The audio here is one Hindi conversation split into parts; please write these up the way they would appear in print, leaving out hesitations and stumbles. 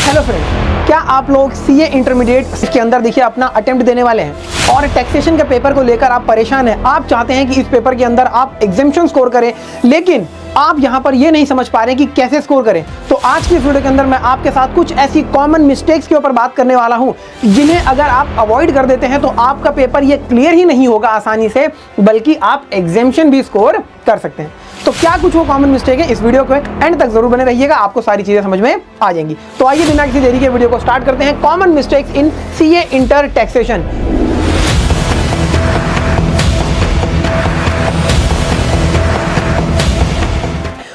हेलो फ्रेंड, क्या आप लोग सीए इंटरमीडिएट के अंदर देखिए अपना अटेम्प्ट देने वाले हैं और टैक्सेशन के पेपर को लेकर आप परेशान हैं। आप चाहते हैं कि इस पेपर के अंदर आप एग्जामिनेशन स्कोर करें, लेकिन आप यहां पर ये नहीं समझ पा रहे हैं कि कैसे स्कोर करें। तो आज की इस वीडियो के अंदर मैं आपके साथ कुछ ऐसी कॉमन मिस्टेक्स के ऊपर बात करने वाला हूं जिन्हें अगर आप अवॉइड कर देते हैं तो आपका पेपर ये क्लियर ही नहीं होगा आसानी से, बल्कि आप एग्जामिनेशन भी स्कोर कर सकते हैं। तो क्या कुछ वो कॉमन मिस्टेक है, इस वीडियो को एंड तक जरूर बने रहिएगा, आपको सारी चीजें समझ में आ जाएंगी। तो आइए बिना किसी देरी के वीडियो को स्टार्ट करते हैं। Common mistakes in CA inter taxation.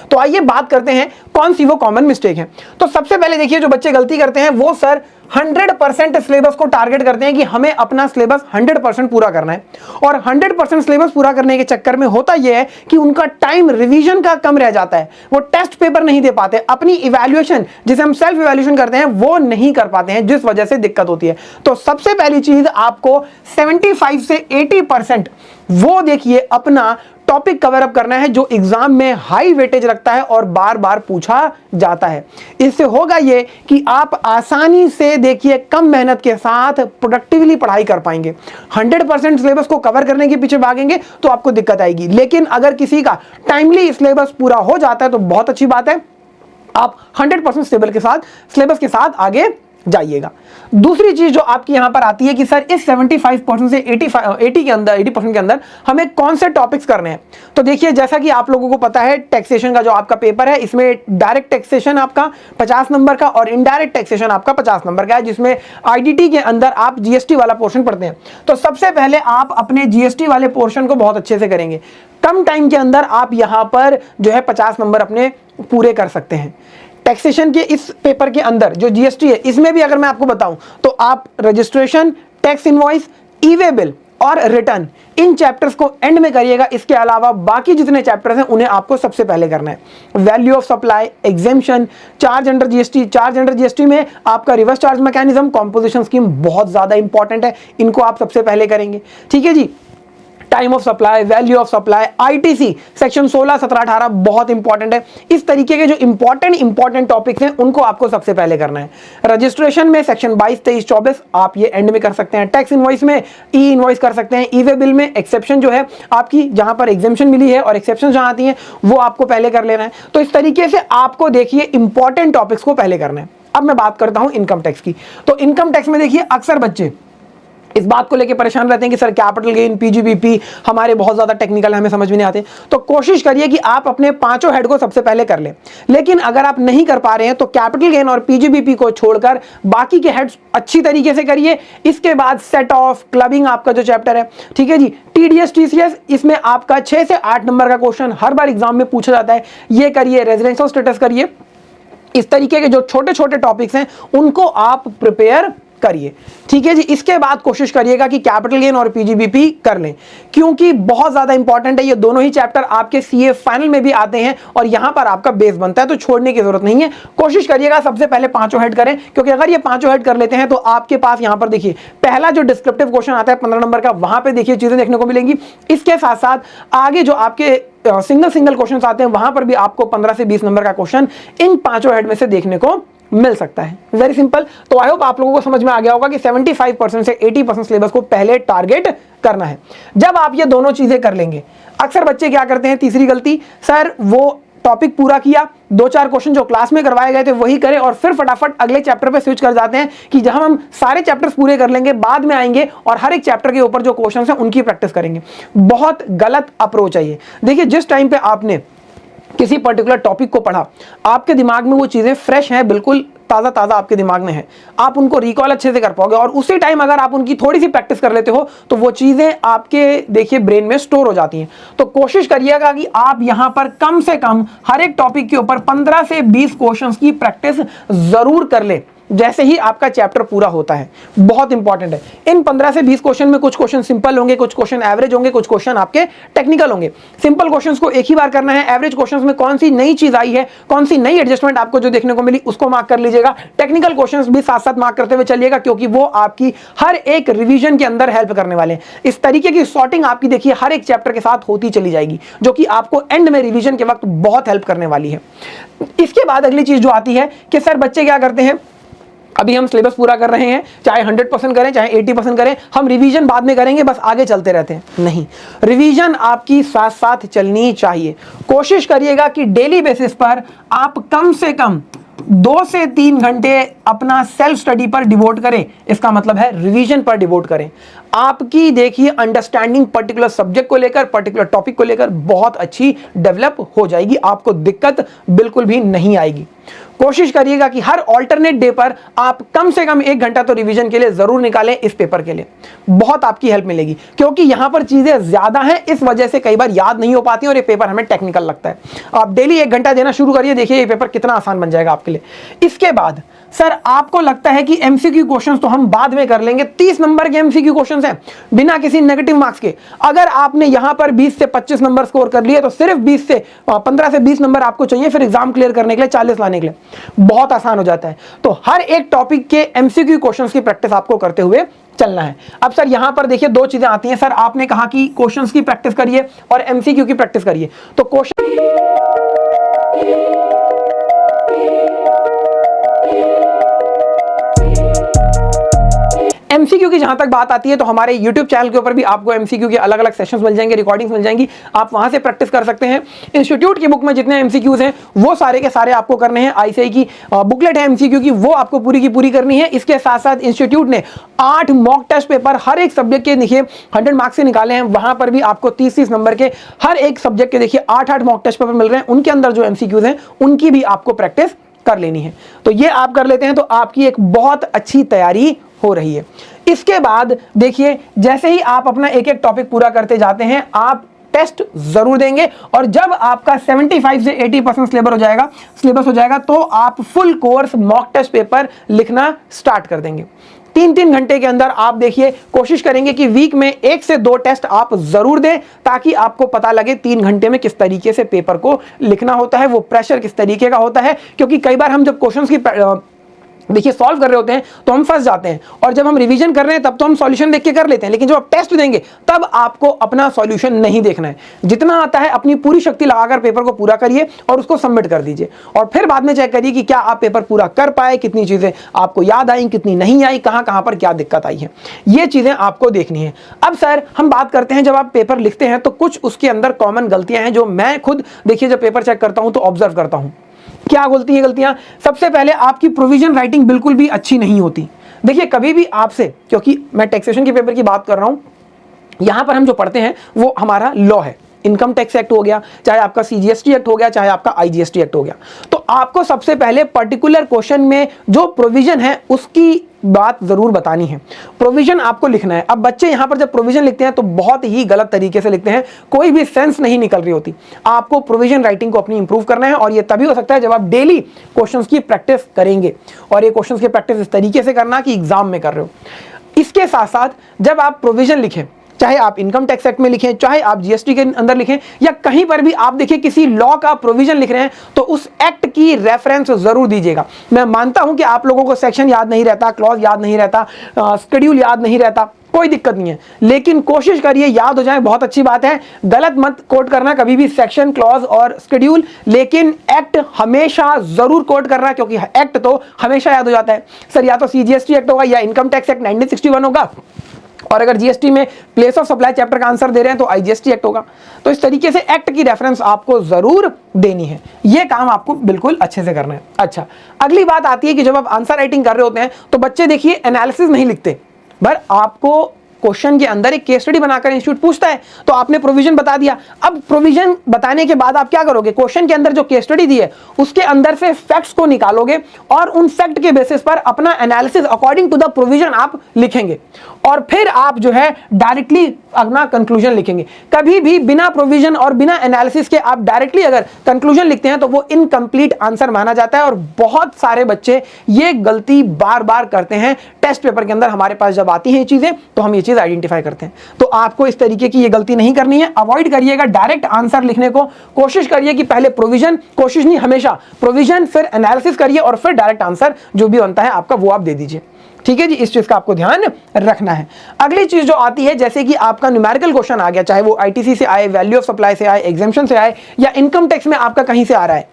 तो आइए बात करते हैं कौन सी वो कॉमन मिस्टेक है। तो सबसे पहले देखिए, जो बच्चे गलती करते हैं वो सर 100% सिलेबस को टारगेट करते हैं कि हमें अपना सिलेबस 100% पूरा करना है, और 100% सिलेबस पूरा करने के चक्कर में होता यह है कि उनका टाइम रिवीजन का कम रह जाता है। वो टेस्ट पेपर नहीं दे पाते, अपनी इवैल्यूएशन जिसे हम सेल्फ इवैल्यूएशन करते हैं वो नहीं कर पाते हैं, जिस वजह से दिक्कत होती है। तो सबसे पहली चीज, आपको 75 से 80% वो देखिए अपना टॉपिक कवर अप करना है जो एग्जाम में हाई वेटेज रखता है और बार बार पूछा जाता है। इससे होगा ये कि आप आसानी से देखिए कम मेहनत के साथ प्रोडक्टिवली पढ़ाई कर पाएंगे। 100% सिलेबस को कवर करने के पीछे भागेंगे तो आपको दिक्कत आएगी, लेकिन अगर किसी का टाइमली सिलेबस पूरा हो जाता है तो बहुत अच्छी बात है, आप 100% सिलेबस के साथ आगे जाइएगा। दूसरी चीज जो आपकी यहां पर आती है कि सर इस 75% से 80% के अंदर हमें कौन से टॉपिक्स करने हैं। तो देखिए, जैसा कि आप लोगों को पता है, टैक्सेशन का जो आपका पेपर है इसमें डायरेक्ट टैक्सेशन आपका 50 नंबर का और इनडायरेक्ट टैक्सेशन आपका 50 नंबर का है, जिसमें आईडीटी के अंदर आप जीएसटी वाला पोर्शन पढ़ते हैं। तो सबसे पहले आप अपने जीएसटी वाले पोर्शन को बहुत अच्छे से करेंगे। कम टाइम के अंदर आप यहां पर जो है 50 नंबर अपने पूरे कर सकते हैं। टैक्सेशन के इस पेपर के अंदर जो जीएसटी है, इसमें भी अगर मैं आपको बताऊं तो आप रजिस्ट्रेशन, टैक्स इनवॉइस, ई वे बिल और रिटर्न, इन चैप्टर्स को एंड में करिएगा। इसके अलावा बाकी जितने चैप्टर्स हैं उन्हें आपको सबसे पहले करना है। Value of supply, exemption, charge under GST में आपका reverse charge mechanism, composition scheme बहुत ज्यादा इंपॉर्टेंट है, इनको आप सबसे पहले करेंगे। ठीक है जी। Time of supply, value of supply, ITC section 16, 17, 18 बहुत इंपॉर्टेंट है। इस तरीके के जो इंपॉर्टेंट टॉपिक्स हैं उनको आपको सबसे पहले करना है। रजिस्ट्रेशन में सेक्शन 22, 23, 24 आप ये एंड में कर सकते हैं। टैक्स इनवॉइस में ई इनवॉइस कर सकते हैं। ई वे बिल में एक्सेप्शन जो है आपकी, जहां पर एग्जेम्पशन मिली है और एक्सेप्शन जहां आती है वो आपको पहले कर लेना है। तो इस तरीके से आपको देखिए इंपॉर्टेंट टॉपिक्स को पहले करना है। अब मैं बात करता हूं इनकम टैक्स की। तो इनकम टैक्स में देखिए अक्सर बच्चे इस बात को लेकर परेशान रहते हैं कि सर कैपिटल गेन, पीजीबीपी हमारे बहुत ज्यादा टेक्निकल, हमें समझ में नहीं आते। तो कोशिश करिए कि आप अपने पांचों हेड को सबसे पहले कर लें। लेकिन अगर आप नहीं कर पा रहे हैं तो कैपिटल गेन और पीजीबीपी को छोड़कर बाकी के हेड्स अच्छी तरीके से करिए। इसके बाद सेट ऑफ, क्लबिंग आपका जो चैप्टर है, ठीक है जी, टीडीएस, टीसीएस, इसमें आपका 6 से 8 नंबर का क्वेश्चन हर बार एग्जाम में पूछा जाता है, ये करिए। रेजिडेंशियल स्टेटस करिए। इस तरीके के जो छोटे छोटे टॉपिक्स हैं उनको आप प्रिपेयर करिए। ठीक है जी। इसके बाद कोशिश करिएगा कि कैपिटल गेन और पीजीबीपी कर लें, क्योंकि बहुत ज्यादा इंपॉर्टेंट है। ये दोनों ही चैप्टर आपके सीए फाइनल में भी आते हैं और यहां पर आपका बेस बनता है, तो छोड़ने की जरूरत नहीं है। कोशिश करिएगा सबसे पहले पांचों हेड करें, क्योंकि अगर ये पांचों हेड कर लेते हैं तो आपके पास यहां पर देखिए पहला जो डिस्क्रिप्टिव क्वेश्चन आता है 15 नंबर का, वहां पर देखिए चीजें देखने को मिलेंगी। इसके साथ साथ आगे जो आपके सिंगल क्वेश्चन आते हैं वहां पर भी आपको 15 से 20 नंबर का क्वेश्चन इन पांचों हेड में से देखने को मिल सकता है। Very simple. तो आई होप आप लोगों को समझ में आ गया होगा कि 75% से 80% सिलेबस को पहले टारगेट करना है। जब आप ये दोनों चीजें कर लेंगे, अक्सर बच्चे क्या करते हैं, तीसरी गलती, सर वो टॉपिक पूरा किया, 2-4 क्वेश्चन जो क्लास में करवाए गए थे वही करें और फिर फटाफट अगले चैप्टर पे स्विच कर जाते हैं कि जहां हम सारे चैप्टर्स पूरे कर लेंगे, बाद में आएंगे और हर एक चैप्टर के ऊपर जो क्वेश्चंस हैं उनकी प्रैक्टिस करेंगे। बहुत गलत अप्रोच है ये। देखिए, जिस टाइम पे आपने किसी पर्टिकुलर टॉपिक को पढ़ा, आपके दिमाग में वो चीजें फ्रेश हैं, बिल्कुल ताजा ताजा आपके दिमाग में है, आप उनको रिकॉल अच्छे से कर पाओगे। और उसी टाइम अगर आप उनकी थोड़ी सी प्रैक्टिस कर लेते हो तो वो चीजें आपके देखिए ब्रेन में स्टोर हो जाती हैं। तो कोशिश करिएगा कि आप यहां पर कम से कम हर एक टॉपिक के ऊपर 15 से 20 क्वेश्चंस की प्रैक्टिस जरूर कर ले जैसे ही आपका चैप्टर पूरा होता है। बहुत इंपॉर्टेंट है। इन 15 से 20 क्वेश्चन में कुछ क्वेश्चन सिंपल होंगे, कुछ क्वेश्चन एवरेज होंगे, कुछ क्वेश्चन आपके टेक्निकल होंगे। सिंपल क्वेश्चंस को एक ही बार करना है। एवरेज क्वेश्चंस में कौन सी नई चीज आई है, कौन सी नई एडजस्टमेंट आपको जो देखने को मिली, उसको मार्क कर लीजिएगा। टेक्निकल क्वेश्चंस भी साथ साथ मार्क करते हुए चलिएगा, क्योंकि वो आपकी हर एक रिवीजन के अंदर हेल्प करने वाले हैं। इस तरीके की सॉर्टिंग आपकी देखिए हर एक चैप्टर के साथ होती चली जाएगी, जो कि आपको एंड में रिवीजन के वक्त बहुत हेल्प करने वाली है। इसके बाद अगली चीज जो आती है कि सर बच्चे क्या करते हैं, अभी हम सिलेबस पूरा कर रहे हैं, चाहे 100% करें चाहे 80% करें, हम रिवीजन बाद में करेंगे, बस आगे चलते रहते हैं। नहीं, रिवीजन आपकी साथ साथ चलनी चाहिए। कोशिश करिएगा कि डेली बेसिस पर आप कम से कम 2 से 3 घंटे अपना सेल्फ स्टडी पर डिवोट करें। इसका मतलब है रिवीजन पर डिवोट करें। आपकी देखिए अंडरस्टैंडिंग पर्टिकुलर सब्जेक्ट को लेकर, पर्टिकुलर टॉपिक को लेकर बहुत अच्छी डेवलप हो जाएगी, आपको दिक्कत बिल्कुल भी नहीं आएगी। कोशिश करिएगा कि हर ऑल्टरनेट डे पर आप कम से कम 1 घंटा तो रिवीजन के लिए जरूर निकालें। इस पेपर के लिए बहुत आपकी हेल्प मिलेगी, क्योंकि यहां पर चीजें ज्यादा हैं, इस वजह से कई बार याद नहीं हो पाती और ये पेपर हमें टेक्निकल लगता है। आप डेली 1 घंटा देना शुरू करिए, देखिए ये पेपर कितना आसान बन जाएगा आपके लिए। इसके बाद सर आपको लगता है कि एमसीक्यू क्वेश्चंस तो हम बाद में कर लेंगे, 30 नंबर के एमसीक्यू क्वेश्चंस हैं बिना किसी नेगेटिव मार्क्स के। अगर आपने यहां पर 20 से 25 नंबर स्कोर कर लिए तो सिर्फ 15 से 20 नंबर आपको चाहिए फिर एग्जाम क्लियर करने के लिए, 40 लाने के लिए। बहुत आसान हो जाता है। तो हर एक टॉपिक के एमसीक्यू क्वेश्चंस की प्रैक्टिस आपको करते हुए चलना है। अब सर यहां पर देखिए 2 चीजें आती हैं। सर आपने कहा कि क्वेश्चंस की प्रैक्टिस करिए और एमसीक्यू की प्रैक्टिस करिए। तो क्वेश्चन एमसीक्यू की जहां तक बात आती है तो हमारे YouTube चैनल के ऊपर भी आपको एमसीक्यू के अलग अलग सेशंस मिल जाएंगे, रिकॉर्डिंग्स मिल जाएंगी, आप वहां से प्रैक्टिस कर सकते हैं। इंस्टीट्यूट की बुक में जितने एमसीक्यूज हैं वो सारे के सारे आपको करने हैं। आईसीआई की बुकलेट है एमसीक्यू की, वो आपको पूरी की पूरी करनी है। इसके साथ साथ इंस्टीट्यूट ने 8 मॉक टेस्ट पेपर हर एक सब्जेक्ट के देखिए 100 मार्क्स से निकाले हैं। वहां पर भी आपको 30-30 नंबर के हर एक सब्जेक्ट के देखिए 8-8 मॉक टेस्ट पेपर मिल रहे हैं। उनके अंदर जो एमसीक्यूज हैं उनकी भी आपको प्रैक्टिस कर लेनी है। तो ये आप कर लेते हैं तो आपकी एक बहुत अच्छी तैयारी हो रही है। इसके बाद देखिए जैसे ही आप अपना एक एक टॉपिक पूरा करते जाते हैं आप टेस्ट जरूर देंगे, और जब आपका 75 से 80% सिलेबस हो जाएगा तो आप full course mock test paper लिखना स्टार्ट कर देंगे। 3-3 घंटे के अंदर आप देखिए कोशिश करेंगे कि वीक में 1 से 2 टेस्ट आप जरूर दें, ताकि आपको पता लगे 3 घंटे में किस तरीके से पेपर को लिखना होता है, वो प्रेशर किस तरीके का होता है। क्योंकि कई बार हम जब क्वेश्चंस की देखिए सॉल्व कर रहे होते हैं तो हम फंस जाते हैं, और जब हम रिवीजन कर रहे हैं तब तो हम सॉल्यूशन देख के कर लेते हैं, लेकिन जब आप टेस्ट देंगे तब आपको अपना सॉल्यूशन नहीं देखना है। जितना आता है अपनी पूरी शक्ति लगाकर पेपर को पूरा करिए और उसको सबमिट कर दीजिए, और फिर बाद में चेक करिए कि क्या आप पेपर पूरा कर पाए, कितनी चीजें आपको याद आई, कितनी नहीं आई, कहां पर क्या दिक्कत आई है, ये चीजें आपको देखनी है। अब सर हम बात करते हैं जब आप पेपर लिखते हैं तो कुछ उसके अंदर कॉमन गलतियां हैं जो मैं खुद देखिए जब पेपर चेक करता हूं तो ऑब्जर्व करता हूं। क्या गलतियां? सबसे पहले आपकी प्रोविजन राइटिंग बिल्कुल भी अच्छी नहीं होती। देखिए कभी भी आपसे, क्योंकि मैं टैक्सेशन के पेपर की बात कर रहा हूं, यहां पर हम जो पढ़ते हैं वो हमारा लॉ है, इनकम टैक्स एक्ट हो गया, चाहे आपका सीजीएसटी एक्ट हो गया, चाहे आपका आईजीएसटी एक्ट हो गया। तो आपको सबसे पहले पर्टिकुलर क्वेश्चन में जो प्रोविजन है उसकी बात जरूर बतानी है, प्रोविजन आपको लिखना है। अब बच्चे यहां पर जब प्रोविजन लिखते हैं तो बहुत ही गलत तरीके से लिखते हैं, कोई भी सेंस नहीं निकल रही होती। आपको प्रोविजन राइटिंग को अपनी इंप्रूव करना है, और ये तभी हो सकता है जब आप डेली क्वेश्चंस की प्रैक्टिस करेंगे, और ये क्वेश्चंस की प्रैक्टिस इस तरीके से करना कि एग्जाम में कर रहे हो। इसके साथ साथ जब आप प्रोविजन लिखें, चाहे आप इनकम टैक्स एक्ट में लिखें, चाहे आप जीएसटी के अंदर लिखें, या कहीं पर भी आप देखिए किसी लॉ का प्रोविजन लिख रहे हैं तो उस एक्ट की रेफरेंस जरूर दीजिएगा। मैं मानता हूं कि आप लोगों को सेक्शन याद नहीं रहता, क्लॉज याद नहीं रहता, शेड्यूल याद नहीं रहता, कोई दिक्कत नहीं है, लेकिन कोशिश करिए याद हो जाए, बहुत अच्छी बात है। गलत मत कोट करना कभी भी सेक्शन, क्लॉज और शेड्यूल, लेकिन एक्ट हमेशा जरूर कोट करना, क्योंकि एक्ट तो हमेशा याद हो जाता है। सर या तो सीजीएसटी एक्ट होगा या इनकम टैक्स एक्ट 1961 होगा, और अगर जीएसटी में प्लेस ऑफ सप्लाई चैप्टर का आंसर दे रहे हैं तो आईजीएसटी एक्ट होगा। तो इस तरीके से एक्ट की रेफरेंस आपको जरूर देनी है, यह काम आपको बिल्कुल अच्छे से करना है। अच्छा, अगली बात आती है कि जब आप आंसर राइटिंग कर रहे होते हैं तो बच्चे देखिए एनालिसिस नहीं लिखते, पर आपको क्वेश्चन के अंदर एक केस स्टडी बनाकर इंस्टीट्यूट पूछता है तो आपने प्रोविजन बता दिया। अब प्रोविजन बताने के बाद आप क्या करोगे, क्वेश्चन के अंदर जो केस स्टडी दी है उसके अंदर से फैक्ट्स को निकालोगे, और उन फैक्ट के बेसिस पर अपना analysis according to the provision आप लिखेंगे, और फिर आप जो है डायरेक्टली अपना कंक्लूजन लिखेंगे। कभी भी बिना प्रोविजन और बिना एनालिसिस के आप डायरेक्टली अगर कंक्लूजन लिखते हैं तो वो इनकम्प्लीट आंसर माना जाता है, और बहुत सारे बच्चे ये गलती बार बार करते हैं। टेस्ट पेपर के अंदर हमारे पास जब आती हैं ये चीजें तो हम ये चीज आइडेंटिफाई करते हैं। तो आपको इस तरीके की ये गलती नहीं करनी है, अवॉइड करिएगा डायरेक्ट आंसर लिखने को। कोशिश करिए कि पहले प्रोविजन, कोशिश नहीं हमेशा प्रोविजन, फिर एनालिसिस करिए, और फिर डायरेक्ट आंसर जो भी बनता है आपका वो आप दे दीजिए। ठीक है जी, इस चीज का आपको ध्यान रखना है। अगली चीज जो आती है, जैसे कि आपका न्यूमेरिकल क्वेश्चन आ गया, चाहे वो आईटीसी से आए, वैल्यू ऑफ सप्लाई से आए, एग्जेम्पशन से आए, या इनकम टैक्स में आपका कहीं से आ रहा है,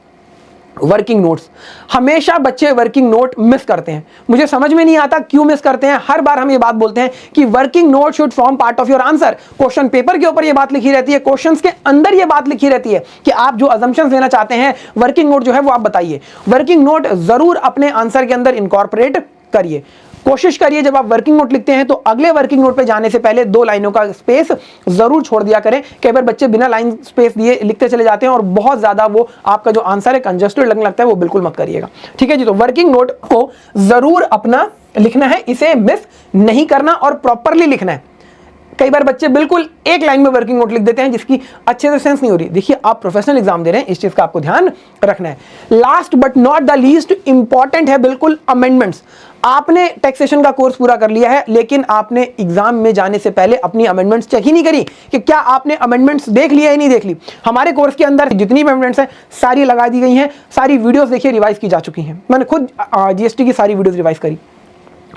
वर्किंग नोट्स, हमेशा बच्चे वर्किंग नोट मिस करते हैं। मुझे समझ में नहीं आता क्यों मिस करते हैं। हर बार हम ये बात बोलते हैं कि working note should form part of your answer. Question paper के ऊपर ये बात लिखी रहती है, क्वेश्चंस के अंदर ये बात लिखी रहती है कि आप जो अजम्पशंस देना चाहते हैं वर्किंग नोट जो है वो आप बताइए। वर्किंग नोट जरूर अपने आंसर के अंदर इनकॉर्पोरेट करिए। कोशिश करिए जब आप वर्किंग नोट लिखते हैं तो अगले वर्किंग नोट पे जाने से पहले 2 लाइनों का स्पेस जरूर छोड़ दिया करें। कई बार बच्चे बिना लाइन स्पेस दिए लिखते चले जाते हैं और बहुत ज्यादा वो आपका जो आंसर है कंजस्टेड लगने लगता है, वो बिल्कुल मत करिएगा। ठीक है जी, तो वर्किंग नोट को जरूर अपना लिखना है, इसे मिस नहीं करना और प्रॉपरली लिखना है। कई बार बच्चे बिल्कुल एक लाइन में वर्किंग नोट लिख देते हैं जिसकी अच्छे से सेंस नहीं हो रही। देखिए आप प्रोफेशनल एग्जाम दे रहे हैं, इस चीज का आपको ध्यान रखना है। Last but not the least important है बिल्कुल अमेंडमेंट्स। आपने टैक्सेशन का कोर्स पूरा कर लिया है लेकिन आपने एग्जाम में जाने से पहले अपनी अमेंडमेंट्स चेक ही नहीं करी कि क्या आपने अमेंडमेंट्स देख लिया या नहीं देख ली। हमारे कोर्स के अंदर जितनी भी अमेंडमेंट्स हैं सारी लगा दी गई हैं, सारी वीडियोस देखिए रिवाइज की जा चुकी हैं। मैंने खुद जीएसटी की सारी वीडियोस रिवाइज करी।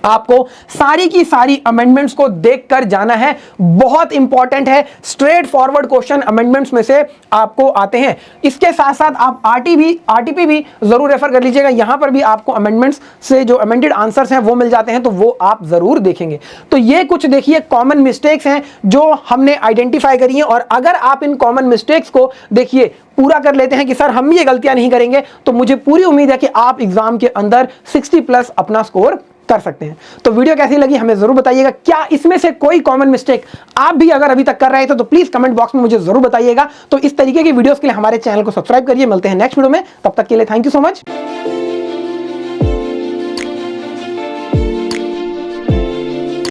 आपको सारी की सारी अमेंडमेंट्स को देखकर जाना है, बहुत इंपॉर्टेंट है। स्ट्रेट फॉरवर्ड क्वेश्चन अमेंडमेंट्स में से आपको आते हैं। इसके साथ साथ आप आरटीपी भी जरूर रेफर कर लीजिएगा। यहां पर भी आपको अमेंडमेंट्स से जो अमेंडेड आंसर्स हैं वो मिल जाते हैं, तो वो आप जरूर देखेंगे। तो ये कुछ देखिए कॉमन मिस्टेक्स हैं जो हमने आइडेंटिफाई करी हैं, और अगर आप इन कॉमन मिस्टेक्स को देखिए पूरा कर लेते हैं कि सर हम ये गलतियां नहीं करेंगे, तो मुझे पूरी उम्मीद है कि आप एग्जाम के अंदर 60+ अपना स्कोर कर सकते हैं। तो वीडियो कैसी लगी हमें जरूर बताइएगा। क्या इसमें से कोई कॉमन मिस्टेक आप भी अगर अभी तक कर रहे थे तो प्लीज कमेंट बॉक्स में मुझे जरूर बताइएगा। तो इस तरीके की वीडियोस के लिए हमारे चैनल को सब्सक्राइब करिए। मिलते हैं नेक्स्ट वीडियो में, तब तक के लिए थैंक यू सो मच।